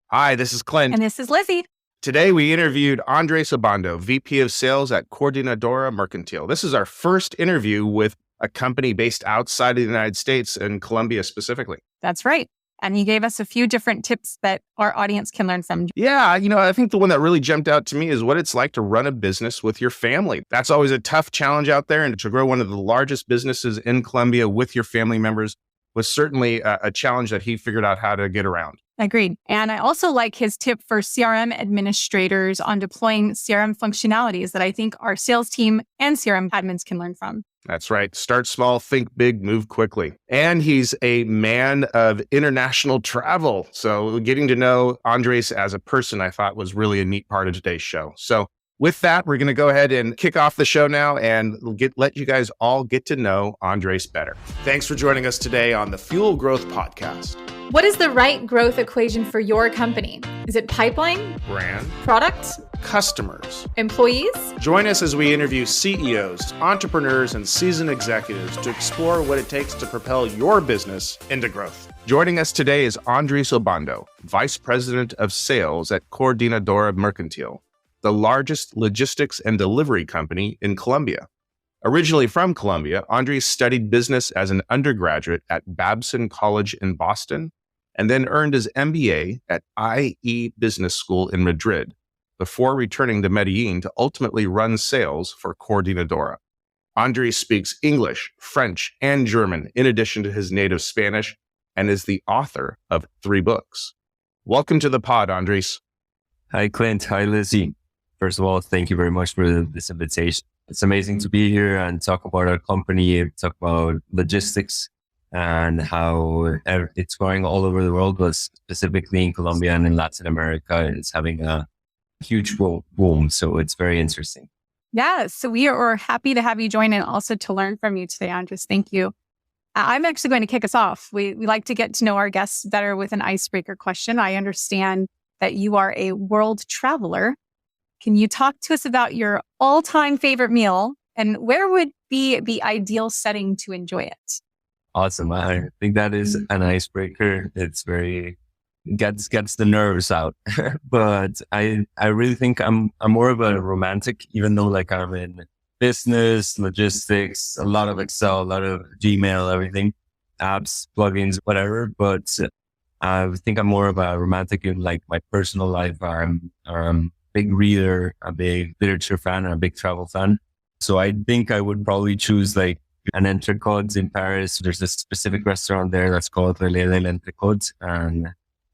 Hi, this is Clint. And this is Lizzie. Today we interviewed Andres Obando, VP of Sales at Coordinadora Mercantil. This is our first interview with a company based outside of the United States and Colombia specifically. That's right. And he gave us a few different tips that our audience can learn from. Yeah, I think the one that really jumped out to me is what it's like to run a business with your family. That's always a tough challenge out there. And to grow one of the largest businesses in Colombia with your family members was certainly a challenge that he figured out how to get around. Agreed. And I also like his tip for CRM administrators on deploying CRM functionalities that I think our sales team and CRM admins can learn from. That's right. Start small, think big, move quickly. And he's a man of international travel. So getting to know Andres as a person, I thought was really a neat part of today's show. So with that, we're going to go ahead and kick off the show now and let you guys all get to know Andres better. Thanks for joining us today on the Fuel Growth Podcast. What is the right growth equation for your company? Is it pipeline, brand, product, customers, employees? Join us as we interview CEOs, entrepreneurs, and seasoned executives to explore what it takes to propel your business into growth. Joining us today is Andres Obando, Vice President of Sales at Coordinadora Mercantil, the largest logistics and delivery company in Colombia. Originally from Colombia, Andres studied business as an undergraduate at Babson College in Boston, and then earned his MBA at IE Business School in Madrid, before returning to Medellin to ultimately run sales for Coordinadora. Andres speaks English, French, and German, in addition to his native Spanish, and is the author of 3 books. Welcome to the pod, Andres. Hi, Clint. Hi, Lizzie. First of all, thank you very much for this invitation. It's amazing to be here and talk about our company, talk about logistics and how it's going all over the world, but specifically in Colombia and in Latin America, it's having a huge boom. So it's very interesting. Yeah, so we are happy to have you join and also to learn from you today, Andres. Thank you. I'm actually going to kick us off. We like to get to know our guests better with an icebreaker question. I understand that you are a world traveler. Can you talk to us about your all-time favorite meal and where would be the ideal setting to enjoy it? Awesome. I think that is an icebreaker. It's very gets the nerves out. But I really think I'm more of a romantic, even though like I'm in business, logistics, a lot of Excel, a lot of Gmail, everything, apps, plugins, whatever. But I think I'm more of a romantic in like my personal life. I'm big reader, a big literature fan, and a big travel fan. So I think I would probably choose like an entrecôte in Paris. There's a specific restaurant there that's called Relais de l'Entrecôte, and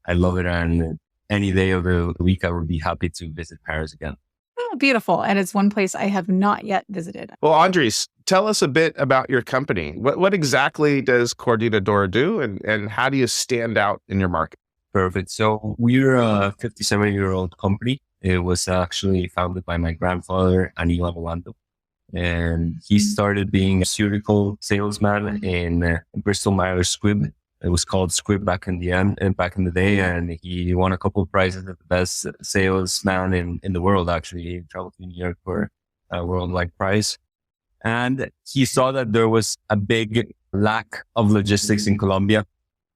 I love it. And any day of the week, I would be happy to visit Paris again. Oh, beautiful. And it's one place I have not yet visited. Well, Andres, tell us a bit about your company. What exactly does Coordinadora do and how do you stand out in your market? Perfect. So we're a 57-year-old company. It was actually founded by my grandfather, Obando. And he started being a surgical salesman in Bristol Myers Squibb. It was called Squibb back in the day, and he won a couple of prizes as the best salesman in the world. Actually, he traveled to New York for a worldwide prize, and he saw that there was a big lack of logistics in Colombia,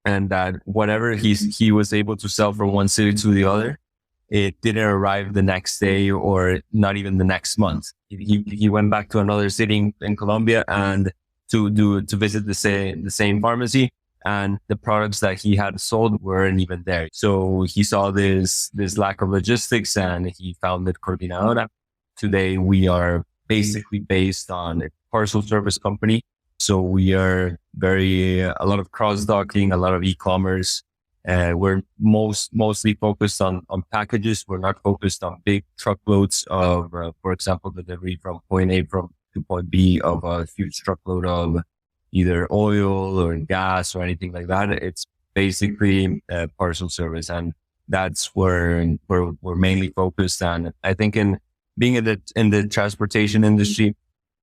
and that whatever he was able to sell from one city to the other, it didn't arrive the next day or not even the next month. He went back to another city in Colombia and to visit the same pharmacy, and the products that he had sold weren't even there. So he saw this lack of logistics and he founded Coordinadora. Today we are basically based on a parcel service company. So we are a lot of cross-docking, a lot of e-commerce. We're mostly focused on packages. We're not focused on big truckloads of, for example, delivery from point A to point B of a huge truckload of either oil or gas or anything like that. It's basically a parcel service, and that's where we're mainly focused on. I think in being in the transportation industry,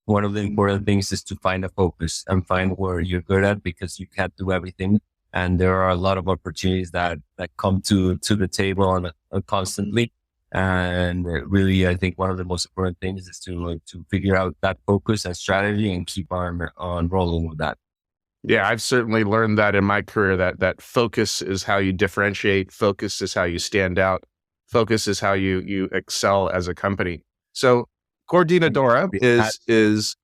one of the important things is to find a focus and find where you're good at, because you can't do everything. And there are a lot of opportunities that come to the table constantly. And really, I think one of the most important things is to figure out that focus and strategy and keep on rolling with that. Yeah, I've certainly learned that in my career that focus is how you differentiate, focus is how you stand out, focus is how you excel as a company. So Coordinadora is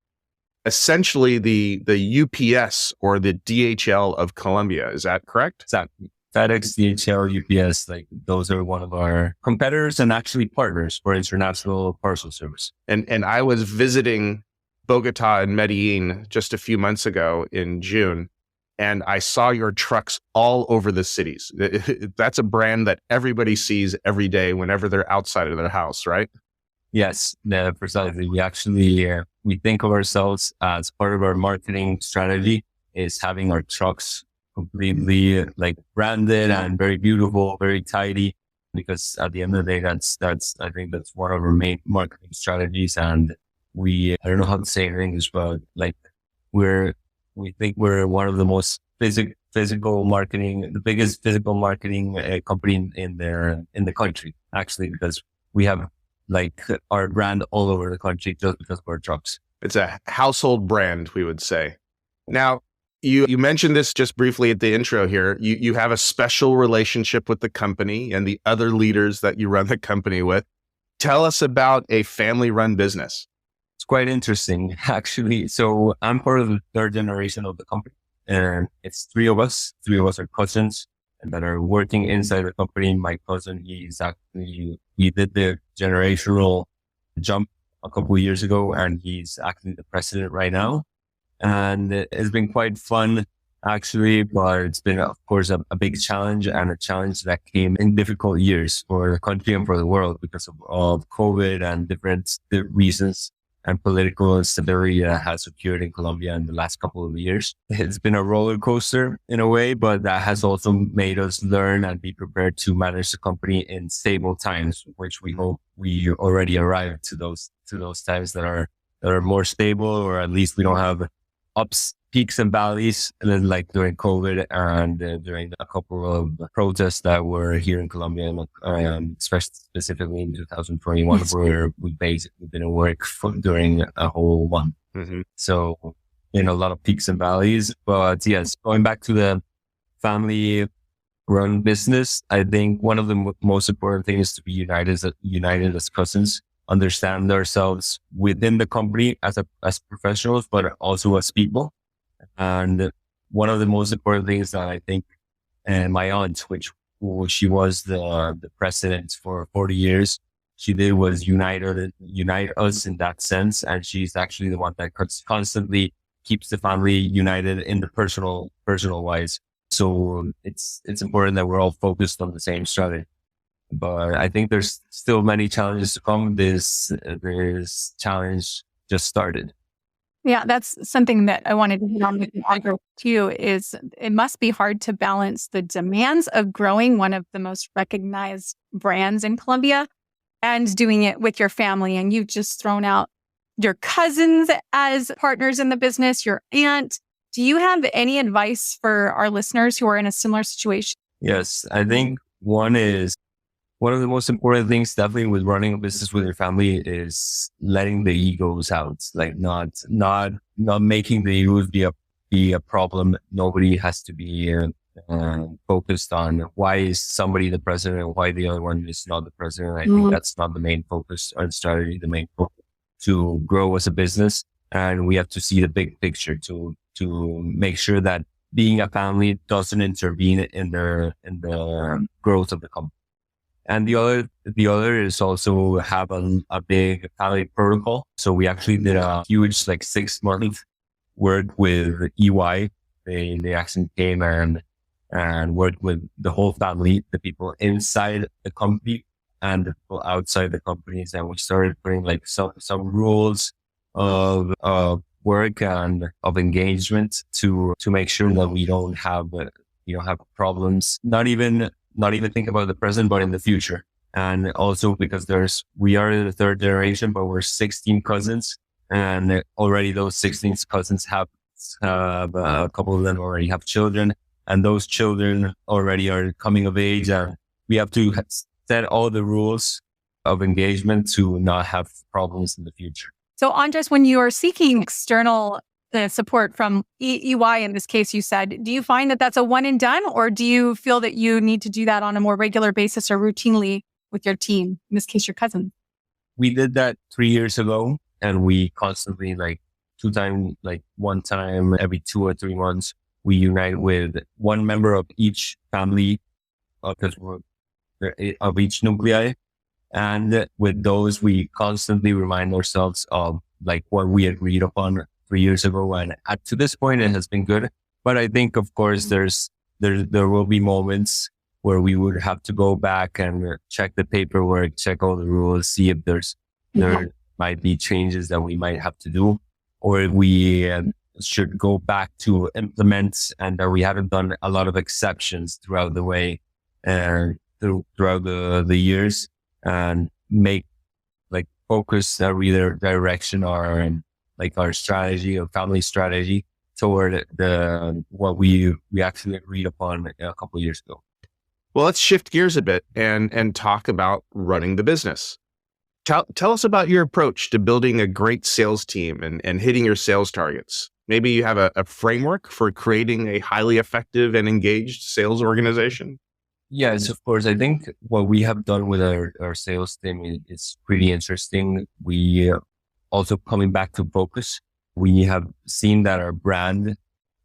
essentially the UPS or the DHL of Colombia. Is that correct? Exactly. FedEx, DHL, UPS, like those are one of our competitors and actually partners for international parcel service. And I was visiting Bogota and Medellin just a few months ago in June, and I saw your trucks all over the cities. That's a brand that everybody sees every day whenever they're outside of their house, right? Yes, precisely. We actually, we think of ourselves as part of our marketing strategy is having our trucks completely like branded and very beautiful, very tidy, because at the end of the day, I think that's one of our main marketing strategies. And I don't know how to say it in English, but like we think we're one of the most physical marketing, the biggest physical marketing company in the country, actually, because we have like our brand all over the country just because of our trucks. It's a household brand, we would say. Now, you mentioned this just briefly at the intro here. You have a special relationship with the company and the other leaders that you run the company with. Tell us about a family-run business. It's quite interesting, actually. So I'm part of the third generation of the company, and it's three of us. Three of us are cousins that are working inside the company. My cousin, he did the generational jump a couple of years ago, and he's actually the president right now. And it's been quite fun, actually, but it's been, of course, a big challenge, and a challenge that came in difficult years for the country and for the world because of COVID and different reasons and political instability that has occurred in Colombia in the last couple of years. It's been a roller coaster in a way, but that has also made us learn and be prepared to manage the company in stable times, which we hope we already arrived to those times that are more stable, or at least we don't have peaks and valleys like during COVID and during a couple of protests that were here in Colombia, especially specifically in 2021, where we basically didn't work during a whole month. Mm-hmm. So, a lot of peaks and valleys. But yes, going back to the family run business, I think one of the most important things is to be united as cousins, understand ourselves within the company as professionals, but also as people. And one of the most important things that I think, and my aunt, she was the president for 40 years, she did was unite us in that sense. And she's actually the one that constantly keeps the family united in the personal wise. So it's important that we're all focused on the same strategy. But I think there's still many challenges to come. This challenge just started. Yeah, that's something that I wanted to hit on with you too, is it must be hard to balance the demands of growing one of the most recognized brands in Colombia and doing it with your family. And you've just thrown out your cousins as partners in the business, your aunt. Do you have any advice for our listeners who are in a similar situation? Yes, I think one of the most important things definitely with running a business with your family is letting the egos out, like not making the egos be a problem. Nobody has to be focused on why is somebody the president and why the other one is not the president. I think that's not the main focus on strategy. The main focus to grow as a business, and we have to see the big picture to make sure that being a family doesn't intervene in the growth of the company. And the other is also have a big family protocol. So we actually did a huge 6-month work with EY. They actually came and worked with the whole family, the people inside the company and the people outside the companies. And we started putting some rules of work and of engagement to make sure that we don't have problems. Not even think about the present, but in the future. And also because we are in the third generation, but we're 16 cousins, and already those 16 cousins have a couple of them already have children, and those children already are coming of age, and we have to set all the rules of engagement to not have problems in the future. So Andres, when you are seeking external the support from EY in this case, you said, do you find that that's a one and done, or do you feel that you need to do that on a more regular basis or routinely with your team, in this case, your cousin? We did that 3 years ago, and we constantly one time every 2 or 3 months, we unite with one member of each family of each nuclei. And with those, we constantly remind ourselves of like what we agreed upon 3 years ago. And to this point, it has been good. But I think, of course, there will be moments where we would have to go back and check the paperwork, check all the rules, see if there might be changes that we might have to do, or if we should go back to implement and that we haven't done a lot of exceptions throughout the way, throughout the years, and make like focus our direction or like our strategy or family strategy toward what we actually agreed upon a couple of years ago. Well, let's shift gears a bit and talk about running the business. Tell us about your approach to building a great sales team and hitting your sales targets. Maybe you have a framework for creating a highly effective and engaged sales organization. Yes, of course. I think what we have done with our sales team is pretty interesting. We also, coming back to focus, we have seen that our brand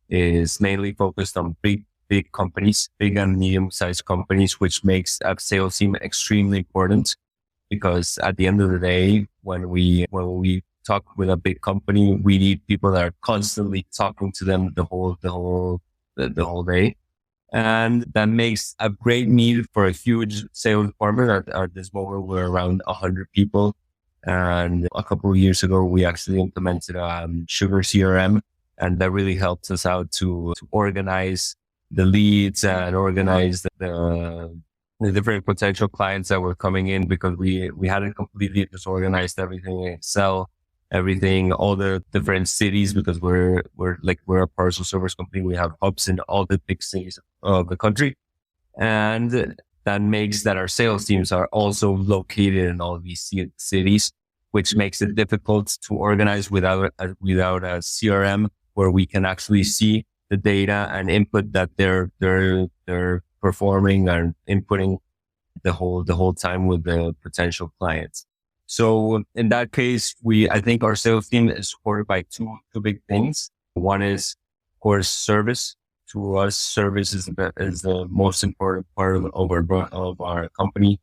is mainly focused on big companies, big and medium-sized companies, which makes a sales team extremely important. Because at the end of the day, when we talk with a big company, we need people that are constantly talking to them the whole day. And that makes a great need for a huge sales department. At this moment, we're around 100 people. And a couple of years ago, we actually implemented Sugar CRM, and that really helped us out to organize the leads and organize the different potential clients that were coming in, because we hadn't completely disorganized everything in Excel, everything, all the different cities, because we're a parcel service company. We have hubs in all the big cities of the country. And that makes that our sales teams are also located in all these cities, which makes it difficult to organize without a CRM where we can actually see the data and input that they're performing and inputting the whole time with the potential clients. So in that case, I think our sales team is supported by two big things. One is, of course, service. To us, service is the most important part of our company,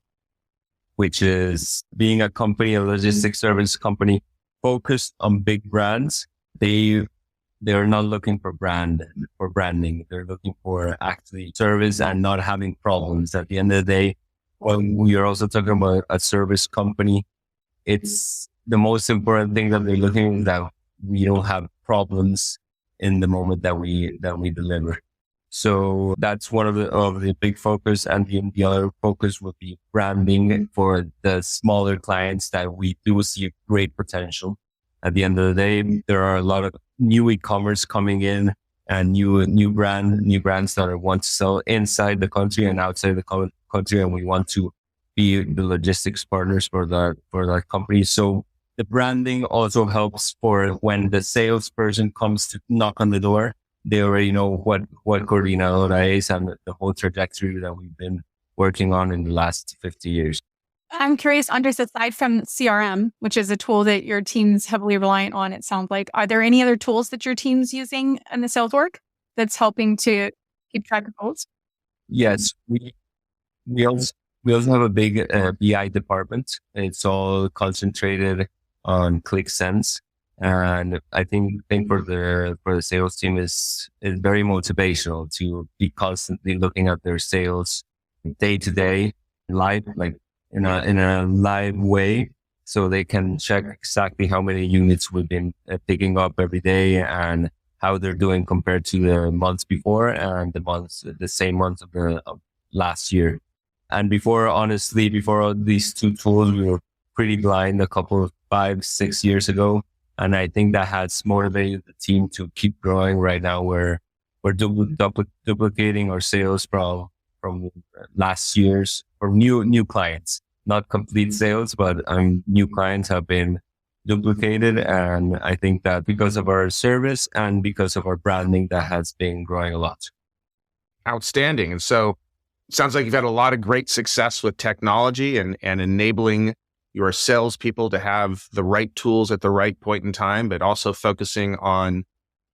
which is being a logistics service company focused on big brands. They're not looking for branding. They're looking for actually service and not having problems. At the end of the day, when we are also talking about a service company, it's the most important thing that they're looking is that we don't have problems in the moment that we deliver. So that's one of the big focus, and the other focus would be branding for the smaller clients that we do see great potential. At the end of the day, there are a lot of new e-commerce coming in and new brands that want to sell inside the country and outside the country, and we want to be the logistics partners for that company. So the branding also helps for when the salesperson comes to knock on the door, they already know what Coordinadora is and the whole trajectory that we've been working on in the last 50 years. I'm curious, Andres, aside from CRM, which is a tool that your team's heavily reliant on, it sounds like, are there any other tools that your team's using in the sales work that's helping to keep track of goals? Yes, we also have a big BI department. It's all concentrated on ClickSense. And I think for the sales team is very motivational to be constantly looking at their sales day to day, live, like in a live way, so they can check exactly how many units we've been picking up every day and how they're doing compared to the months before and the same months of last year. And before all these two tools, we were pretty blind a couple of 5-6 years ago. And I think that has motivated the team to keep growing. Right now, we're duplicating our sales from last year's, from new clients, not complete sales, but new clients have been duplicated. And I think that because of our service and because of our branding, that has been growing a lot. Outstanding. And so it sounds like you've had a lot of great success with technology and enabling your salespeople to have the right tools at the right point in time, but also focusing on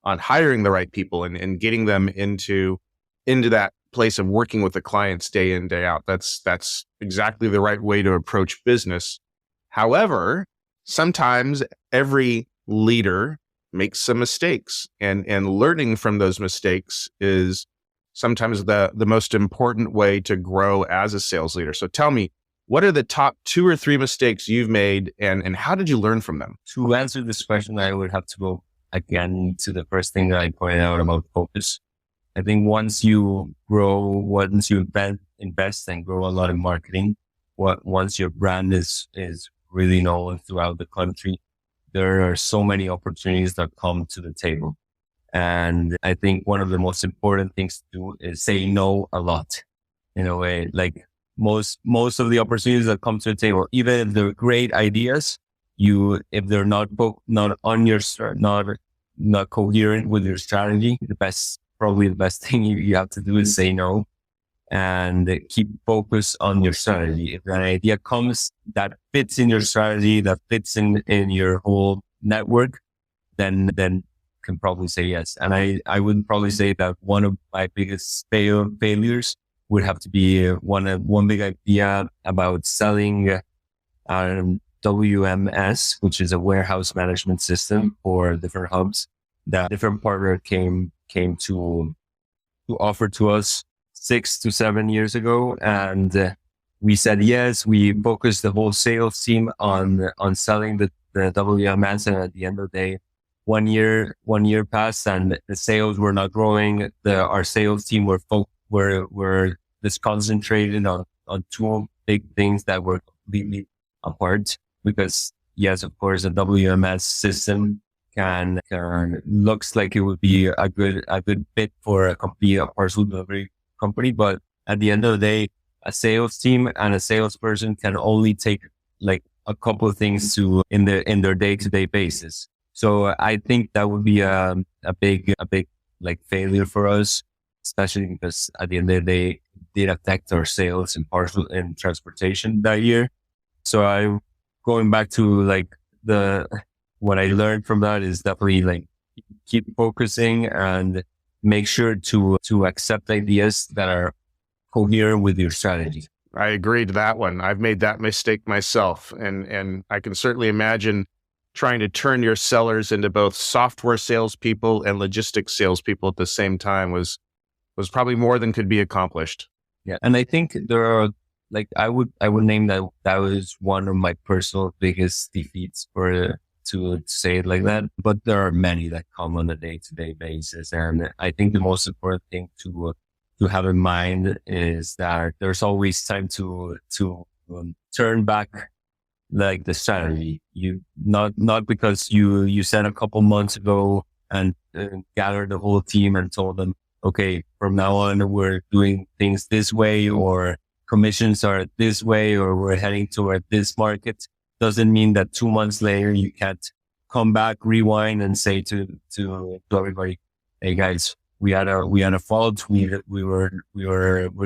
hiring the right people and getting them into that place of working with the clients day in, day out. That's exactly the right way to approach business. However, sometimes every leader makes some mistakes, and learning from those mistakes is sometimes the most important way to grow as a sales leader. So tell me, what are the top 2 or 3 mistakes you've made, and how did you learn from them? To answer this question, I would have to go again to the first thing that I pointed out about focus. I think once you invest and grow a lot in marketing, once your brand is really known throughout the country, there are so many opportunities that come to the table. And I think one of the most important things to do is say no a lot. In a way, like most of the opportunities that come to the table, even if they're great ideas, if they're not on your not coherent with your strategy, probably the best thing you have to do is say no and keep focus on your strategy. If an idea comes that fits in your strategy, that fits in your whole network, then can probably say yes. And I would probably say that one of my biggest failures would have to be one big idea about selling WMS, which is a warehouse management system for different hubs that different partner came to offer to us 6 to 7 years ago. And we said yes. We focused the whole sales team on selling the WMS. And at the end of the day, 1 year passed and the sales were not growing. Our sales team were just concentrated on 2 big things that were completely apart. Because yes, of course, a WMS system looks like it would be a good fit for a parcel delivery company. But at the end of the day, a sales team and a salesperson can only take like a couple of things in their day-to-day basis. So I think that would be a big like failure for us, especially because at the end of the day, it did affect our sales and parcel and transportation that year. So I'm going back to like what I learned from that is definitely like keep focusing and make sure to accept ideas that are coherent with your strategy. I agree to that one. I've made that mistake myself, and I can certainly imagine trying to turn your sellers into both software salespeople and logistics salespeople at the same time was probably more than could be accomplished. Yeah, and I think there are like I would name that was one of my personal biggest defeats to say it like that. But there are many that come on a day-to-day basis, and I think the most important thing to have in mind is that there's always time to turn back like the strategy. You not because you said a couple months ago and gathered the whole team and told them, okay, from now on we're doing things this way, or commissions are this way, or we're heading toward this market. Doesn't mean that 2 months later you can't come back, rewind, and say to everybody, hey guys, we had a fault. We're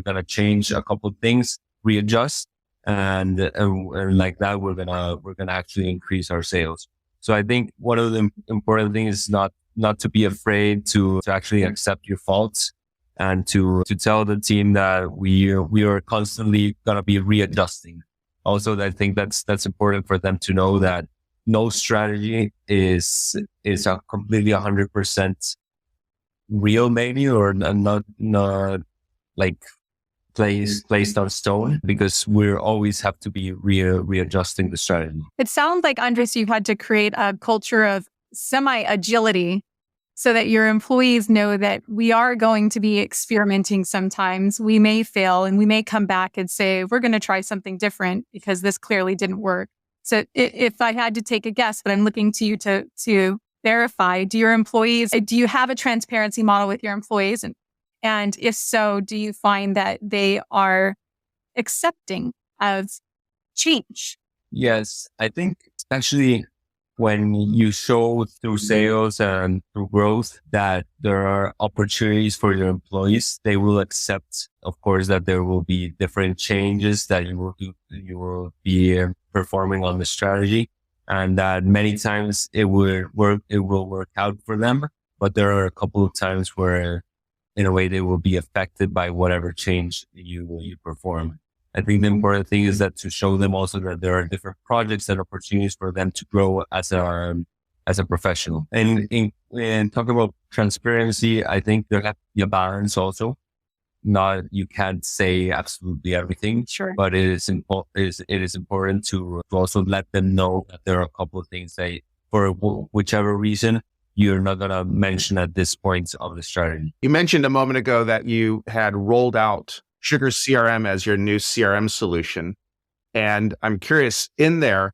gonna change a couple of things, readjust, and like that we're gonna actually increase our sales. So I think one of the important things is not to be afraid to actually accept your faults and to tell the team that we are constantly gonna be readjusting. Also, I think that's important for them to know that no strategy is a completely 100% real, maybe, or not like placed on stone, because we always have to be readjusting the strategy. It sounds like, Andres, you've had to create a culture of semi-agility so that your employees know that we are going to be experimenting sometimes. We may fail and we may come back and say, we're going to try something different because this clearly didn't work. So if I had to take a guess, but I'm looking to you to verify, do you have a transparency model with your employees? And if so, do you find that they are accepting of change? Yes, I think especially when you show through sales and through growth that there are opportunities for your employees, they will accept, of course, that there will be different changes that you will be performing on the strategy, and that many times it will work out for them. But there are a couple of times where, in a way, they will be affected by whatever change you perform. I think the important thing is that to show them also that there are different projects and opportunities for them to grow as a professional. And in talking about transparency, I think there has to be a balance also. You can't say absolutely everything, Sure. but it is important to also let them know that there are a couple of things that, for whichever reason, you're not going to mention at this point of the strategy. You mentioned a moment ago that you had rolled out Sugar CRM as your new CRM solution. And I'm curious, in there,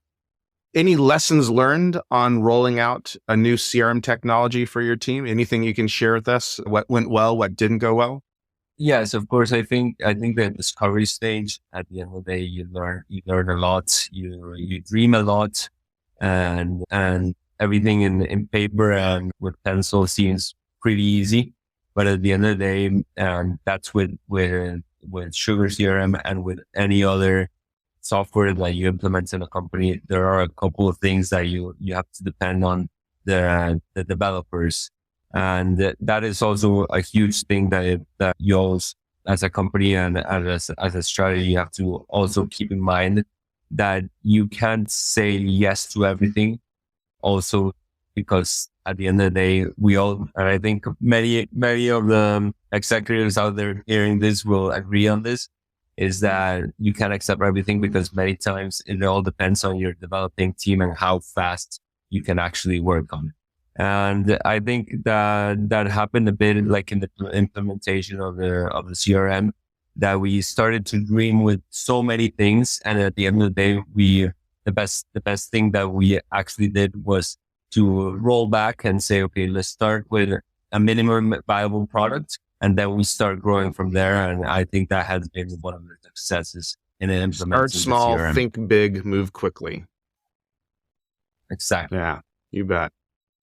any lessons learned on rolling out a new CRM technology for your team? Anything you can share with us? What went well, what didn't go well? Yes, of course. I think the discovery stage, at the end of the day, you learn a lot, you dream a lot, and everything in paper and with pencil seems pretty easy. But at the end of the day, that's with Sugar CRM and with any other software that you implement in a company, there are a couple of things that you have to depend on the developers. And that is also a huge thing that you always, as a company and as a strategy, you have to also keep in mind that you can't say yes to everything. Also, because at the end of the day, and I think many of the executives out there hearing this will agree on this, is that you can't accept everything, because many times it all depends on your developing team and how fast you can actually work on it. And I think that happened a bit like in the implementation of the CRM, that we started to dream with so many things. And at the end of the day, the best thing that we actually did was to roll back and say, okay, let's start with a minimum viable product, and then we start growing from there. And I think that has been one of the successes in implementing Start small, the CRM. think big, move quickly. Exactly. Yeah, you bet.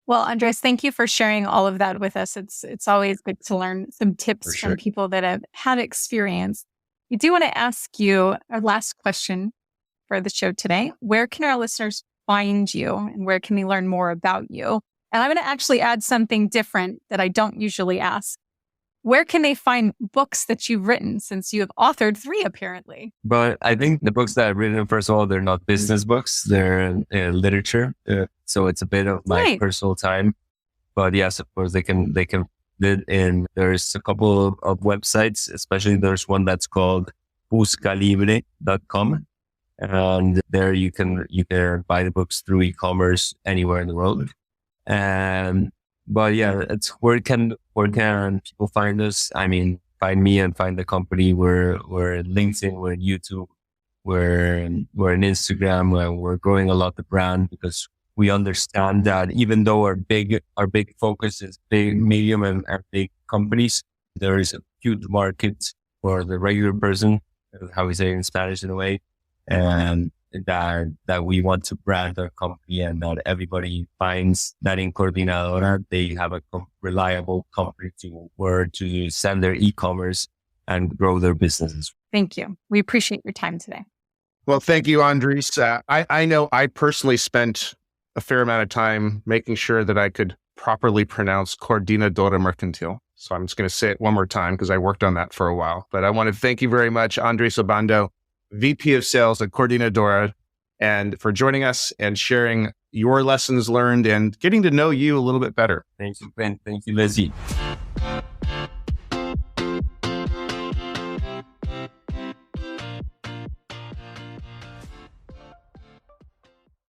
Well, Andres, thank you for sharing all of that with us. It's always good to learn some tips from people that have had experience. We do want to ask you our last question for the show today. Where can our listeners find you, and where can we learn more about you? And I'm going to actually add something different that I don't usually ask. Where can they find books that you've written, since you have authored 3 apparently? But I think the books that I've written, first of all, they're not business books, they're literature. So it's a bit of my personal time. But yes, of course, they can there's a couple of websites, especially there's one that's called buscalibre.com. And there you can buy the books through e-commerce anywhere in the world. But yeah, it's where can people find us? I mean, find me and find the company. We're LinkedIn, we're YouTube, we're in Instagram. We're growing a lot the brand, because we understand that even though our big focus is big, medium, and big companies, there is a huge market for the regular person, how we say in Spanish in a way, and that we want to brand our company, and that everybody finds that in Coordinadora they have a reliable company to send their e-commerce and grow their businesses. Thank you. We appreciate your time today. Well, thank you, Andres. I know I personally spent a fair amount of time making sure that I could properly pronounce Coordinadora Mercantil. So I'm just going to say it one more time, because I worked on that for a while. But I want to thank you very much, Andres Obando, VP of Sales at Coordinadora, and for joining us and sharing your lessons learned and getting to know you a little bit better. Thank you, Ben. Thank you, Lizzie.